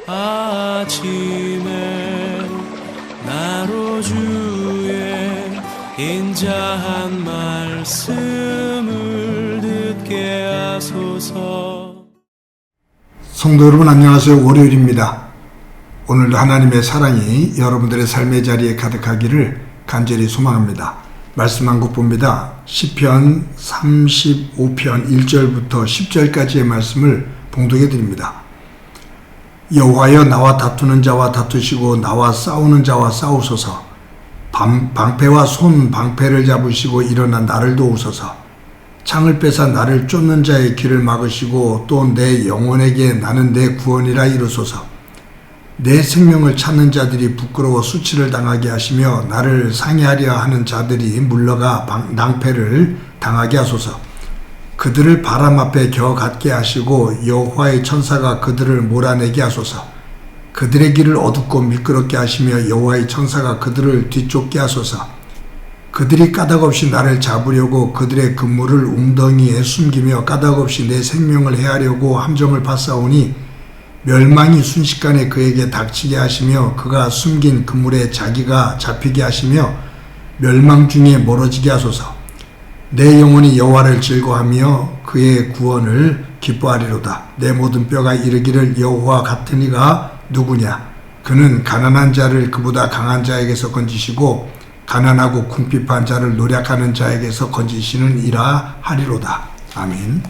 아침에 나로 주의 인자한 말씀을 듣게 하소서. 성도 여러분 안녕하세요. 월요일입니다. 오늘도 하나님의 사랑이 여러분들의 삶의 자리에 가득하기를 간절히 소망합니다. 말씀 한 곡 봅니다. 시편 35편 1절부터 10절까지의 말씀을 봉독해 드립니다. 여호와여, 나와 다투는 자와 다투시고 나와 싸우는 자와 싸우소서. 방패와 손 방패를 잡으시고 일어나 나를 도우소서. 창을 빼사 나를 쫓는 자의 길을 막으시고 또 내 영혼에게 나는 내 구원이라 이르소서. 내 생명을 찾는 자들이 부끄러워 수치를 당하게 하시며 나를 상해하려 하는 자들이 물러가 낭패를 당하게 하소서. 그들을 바람 앞에 겨같게 하시고 여호와의 천사가 그들을 몰아내게 하소서. 그들의 길을 어둡고 미끄럽게 하시며 여호와의 천사가 그들을 뒤쫓게 하소서. 그들이 까닭없이 나를 잡으려고 그들의 그물을 웅덩이에 숨기며 까닭없이 내 생명을 해하려고 함정을 파싸우니 멸망이 순식간에 그에게 닥치게 하시며 그가 숨긴 그물에 자기가 잡히게 하시며 멸망 중에 멀어지게 하소서. 내 영혼이 여호와를 즐거워하며 그의 구원을 기뻐하리로다. 내 모든 뼈가 이르기를 여호와 같은 이가 누구냐. 그는 가난한 자를 그보다 강한 자에게서 건지시고 가난하고 궁핍한 자를 노력하는 자에게서 건지시는 이라 하리로다. 아멘.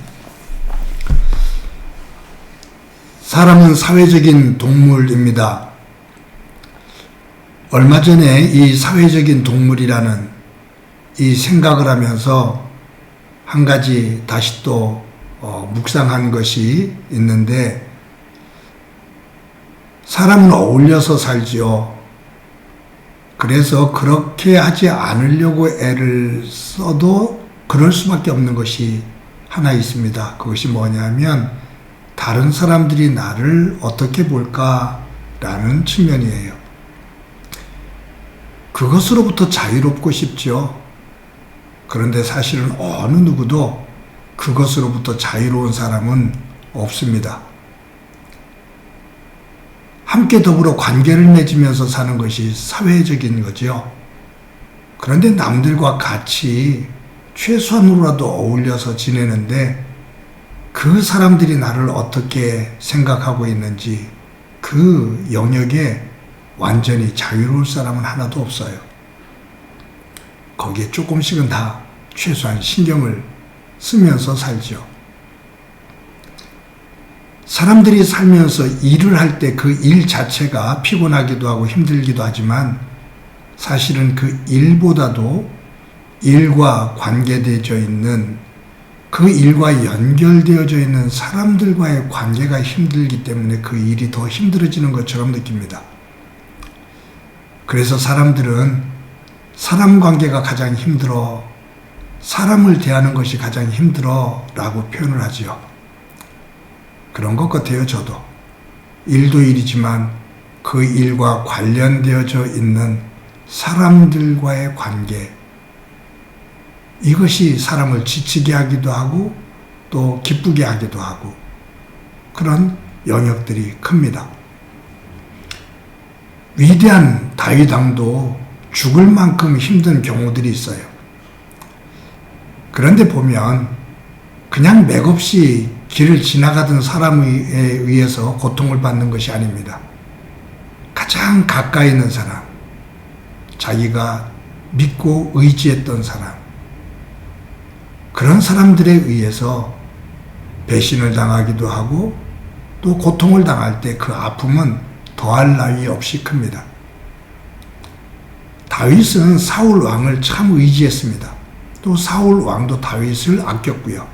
사람은 사회적인 동물입니다. 얼마 전에 이 사회적인 동물이라는 이 생각을 하면서 한 가지 다시 또 묵상한 것이 있는데, 사람은 어울려서 살지요. 그래서 그렇게 하지 않으려고 애를 써도 그럴 수밖에 없는 것이 하나 있습니다. 그것이 뭐냐면 다른 사람들이 나를 어떻게 볼까라는 측면이에요. 그것으로부터 자유롭고 싶죠. 그런데 사실은 어느 누구도 그것으로부터 자유로운 사람은 없습니다. 함께 더불어 관계를 맺으면서 사는 것이 사회적인 거죠. 그런데 남들과 같이 최소한으로라도 어울려서 지내는데 그 사람들이 나를 어떻게 생각하고 있는지 그 영역에 완전히 자유로울 사람은 하나도 없어요. 거기에 조금씩은 다 최소한 신경을 쓰면서 살죠. 사람들이 살면서 일을 할 때 그 일 자체가 피곤하기도 하고 힘들기도 하지만 사실은 그 일보다도 일과 관계되어져 있는, 그 일과 연결되어져 있는 사람들과의 관계가 힘들기 때문에 그 일이 더 힘들어지는 것처럼 느낍니다. 그래서 사람들은 사람 관계가 가장 힘들어, 사람을 대하는 것이 가장 힘들어 라고 표현을 하지요. 그런 것 같아요. 저도 일도 일이지만 그 일과 관련되어져 있는 사람들과의 관계, 이것이 사람을 지치게 하기도 하고 또 기쁘게 하기도 하고 그런 영역들이 큽니다. 위대한 다윗 왕도 죽을 만큼 힘든 경우들이 있어요. 그런데 보면 그냥 맥없이 길을 지나가던 사람에 의해서 고통을 받는 것이 아닙니다. 가장 가까이 있는 사람, 자기가 믿고 의지했던 사람, 그런 사람들에 의해서 배신을 당하기도 하고 또 고통을 당할 때 그 아픔은 더할 나위 없이 큽니다. 다윗은 사울 왕을 참 의지했습니다. 또 사울 왕도 다윗을 아꼈고요.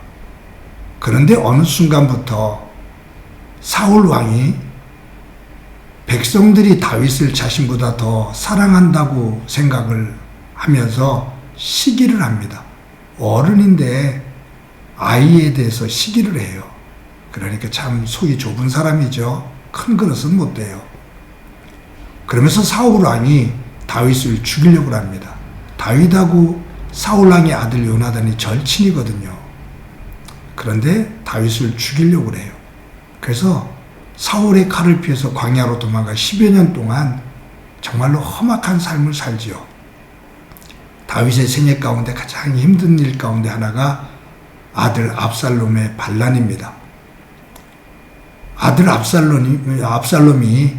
그런데 어느 순간부터 사울 왕이 백성들이 다윗을 자신보다 더 사랑한다고 생각을 하면서 시기를 합니다. 어른인데 아이에 대해서 시기를 해요. 그러니까 참 속이 좁은 사람이죠. 큰 그릇은 못 돼요. 그러면서 사울 왕이 다윗을 죽이려고 합니다. 다윗하고 사울 왕의 아들 요나단이 절친이거든요. 그런데 다윗을 죽이려고 해요. 그래서 사울의 칼을 피해서 광야로 도망가 10여 년 동안 정말로 험악한 삶을 살지요. 다윗의 생애 가운데 가장 힘든 일 가운데 하나가 아들 압살롬의 반란입니다. 아들 압살롬이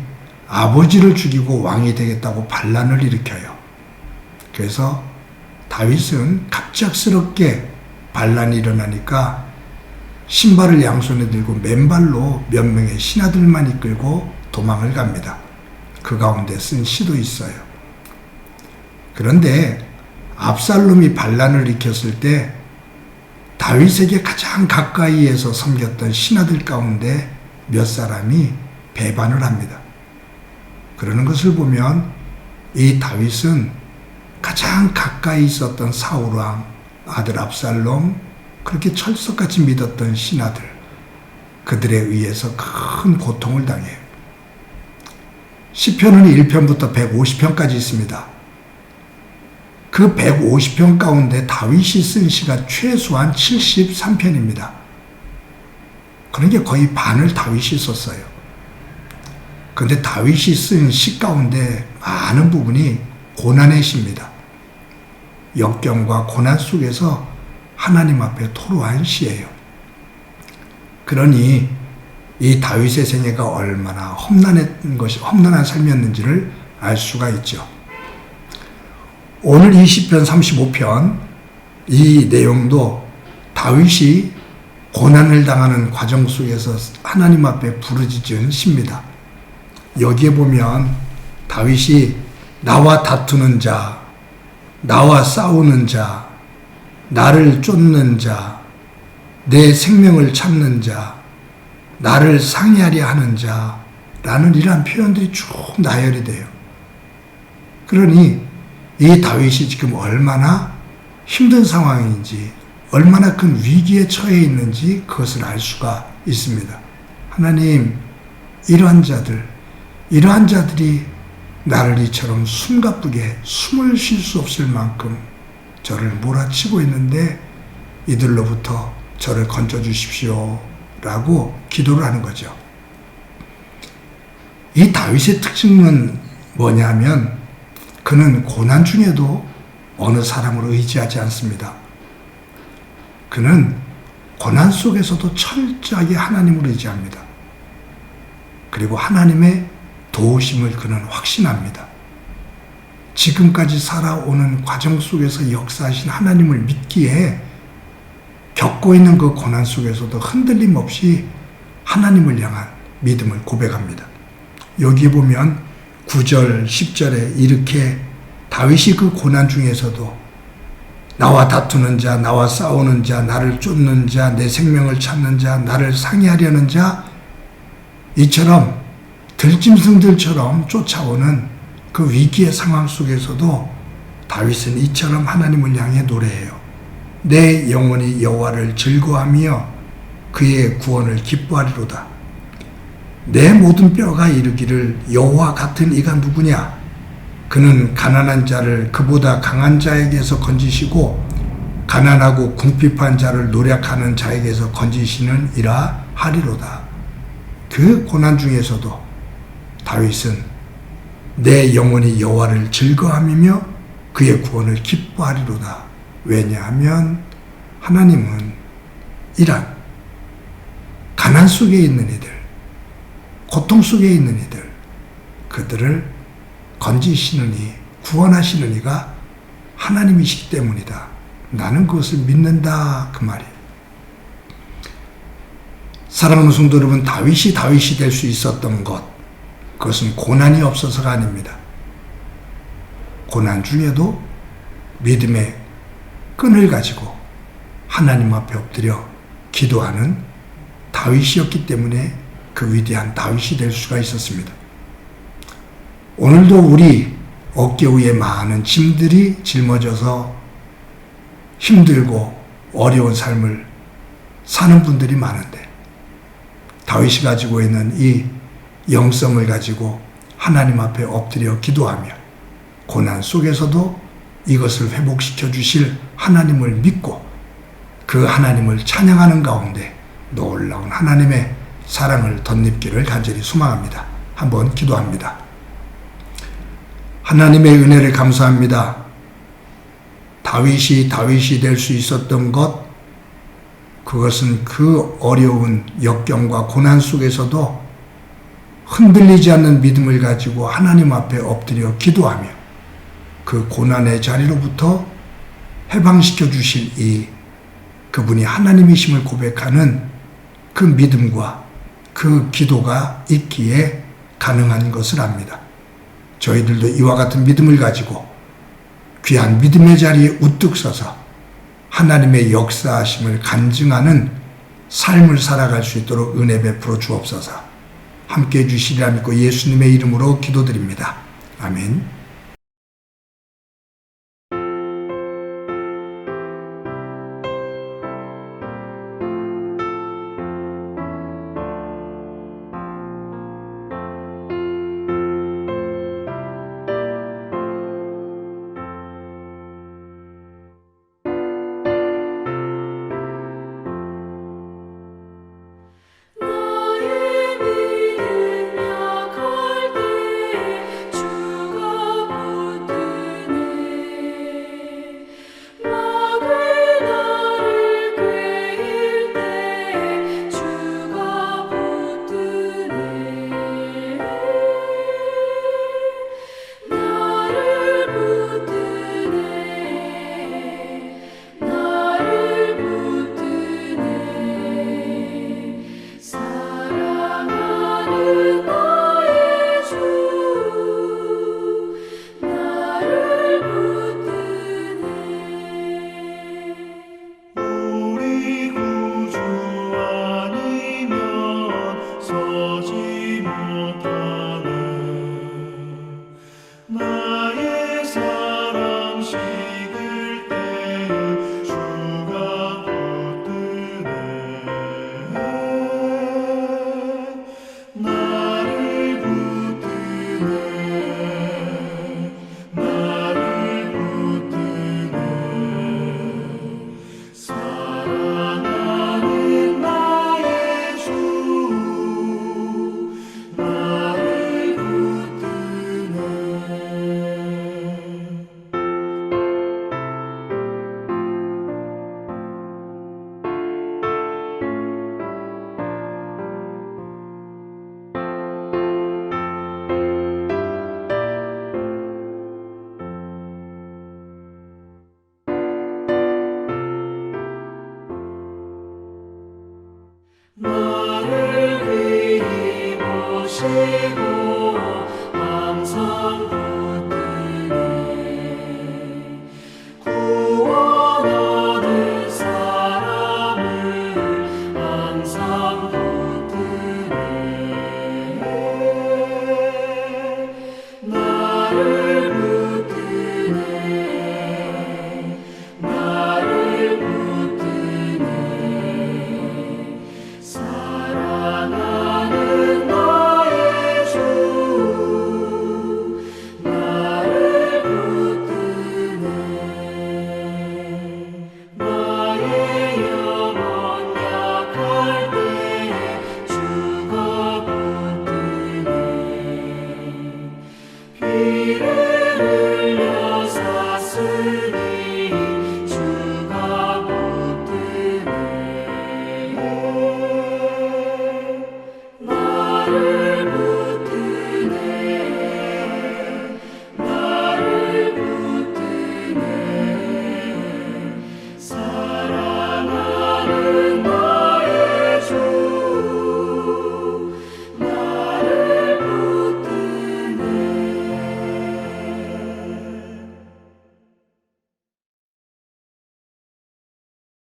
아버지를 죽이고 왕이 되겠다고 반란을 일으켜요. 그래서 다윗은 갑작스럽게 반란이 일어나니까 신발을 양손에 들고 맨발로 몇 명의 신하들만 이끌고 도망을 갑니다. 그 가운데 쓴 시도 있어요. 그런데 압살롬이 반란을 일으켰을 때 다윗에게 가장 가까이에서 섬겼던 신하들 가운데 몇 사람이 배반을 합니다. 그러는 것을 보면 이 다윗은 가장 가까이 있었던 사울왕, 아들 압살롬, 그렇게 철석같이 믿었던 신하들, 그들에 의해서 큰 고통을 당해요. 시편은 1편부터 150편까지 있습니다. 그 150편 가운데 다윗이 쓴 시가 최소한 73편입니다. 그러니까 거의 반을 다윗이 썼어요. 그런데 다윗이 쓴 시 가운데 많은 부분이 고난의 시입니다. 역경과 고난 속에서 하나님 앞에 토로한 시예요. 그러니 이 다윗의 생애가 얼마나 험난한 삶이었는지를 알 수가 있죠. 오늘 이 시편 35편 이 내용도 다윗이 고난을 당하는 과정 속에서 하나님 앞에 부르짖은 시입니다. 여기에 보면 다윗이 나와 다투는 자, 나와 싸우는 자, 나를 쫓는 자, 내 생명을 찾는 자, 나를 상의하려 하는 자 라는 이러한 표현들이 쭉 나열이 돼요. 그러니 이 다윗이 지금 얼마나 힘든 상황인지, 얼마나 큰 위기에 처해 있는지 그것을 알 수가 있습니다. 하나님, 이러한 자들이 나를 이처럼 숨가쁘게 숨을 쉴 수 없을 만큼 저를 몰아치고 있는데 이들로부터 저를 건져주십시오 라고 기도를 하는 거죠. 이 다윗의 특징은 뭐냐면 그는 고난 중에도 어느 사람을 의지하지 않습니다. 그는 고난 속에서도 철저하게 하나님을 의지합니다. 그리고 하나님의 도우심을 그는 확신합니다. 지금까지 살아오는 과정 속에서 역사하신 하나님을 믿기에 겪고 있는 그 고난 속에서도 흔들림 없이 하나님을 향한 믿음을 고백합니다. 여기 보면 9절, 10절에 이렇게 다윗이 그 고난 중에서도 나와 다투는 자, 나와 싸우는 자, 나를 쫓는 자, 내 생명을 찾는 자, 나를 상의하려는 자, 이처럼 들짐승들처럼 쫓아오는 그 위기의 상황 속에서도 다윗은 이처럼 하나님을 향해 노래해요. 내 영혼이 여호와를 즐거워하며 그의 구원을 기뻐하리로다. 내 모든 뼈가 이르기를 여호와 같은 이가 누구냐? 그는 가난한 자를 그보다 강한 자에게서 건지시고 가난하고 궁핍한 자를 노력하는 자에게서 건지시는 이라 하리로다. 그 고난 중에서도 다윗은 내 영혼이 여호와를 즐거워하며 그의 구원을 기뻐하리로다. 왜냐하면 하나님은 이란 가난 속에 있는 이들, 고통 속에 있는 이들, 그들을 건지시느니 구원하시는 이가 하나님이시기 때문이다. 나는 그것을 믿는다, 그 말이에요. 사랑하는 성도 여러분, 다윗이 될 수 있었던 것, 그것은 고난이 없어서가 아닙니다. 고난 중에도 믿음의 끈을 가지고 하나님 앞에 엎드려 기도하는 다윗이었기 때문에 그 위대한 다윗이 될 수가 있었습니다. 오늘도 우리 어깨 위에 많은 짐들이 짊어져서 힘들고 어려운 삶을 사는 분들이 많은데 다윗이 가지고 있는 이 영성을 가지고 하나님 앞에 엎드려 기도하며 고난 속에서도 이것을 회복시켜 주실 하나님을 믿고 그 하나님을 찬양하는 가운데 놀라운 하나님의 사랑을 덧입기를 간절히 소망합니다. 한번 기도합니다. 하나님의 은혜를 감사합니다. 다윗이 될 수 있었던 것, 그것은 그 어려운 역경과 고난 속에서도 흔들리지 않는 믿음을 가지고 하나님 앞에 엎드려 기도하며 그 고난의 자리로부터 해방시켜 주실 그분이 하나님이심을 고백하는 그 믿음과 그 기도가 있기에 가능한 것을 압니다. 저희들도 이와 같은 믿음을 가지고 귀한 믿음의 자리에 우뚝 서서 하나님의 역사하심을 간증하는 삶을 살아갈 수 있도록 은혜 베풀어 주옵소서. 함께해 주시리라 믿고 예수님의 이름으로 기도드립니다. 아멘. 나를 귀히 보시고 항상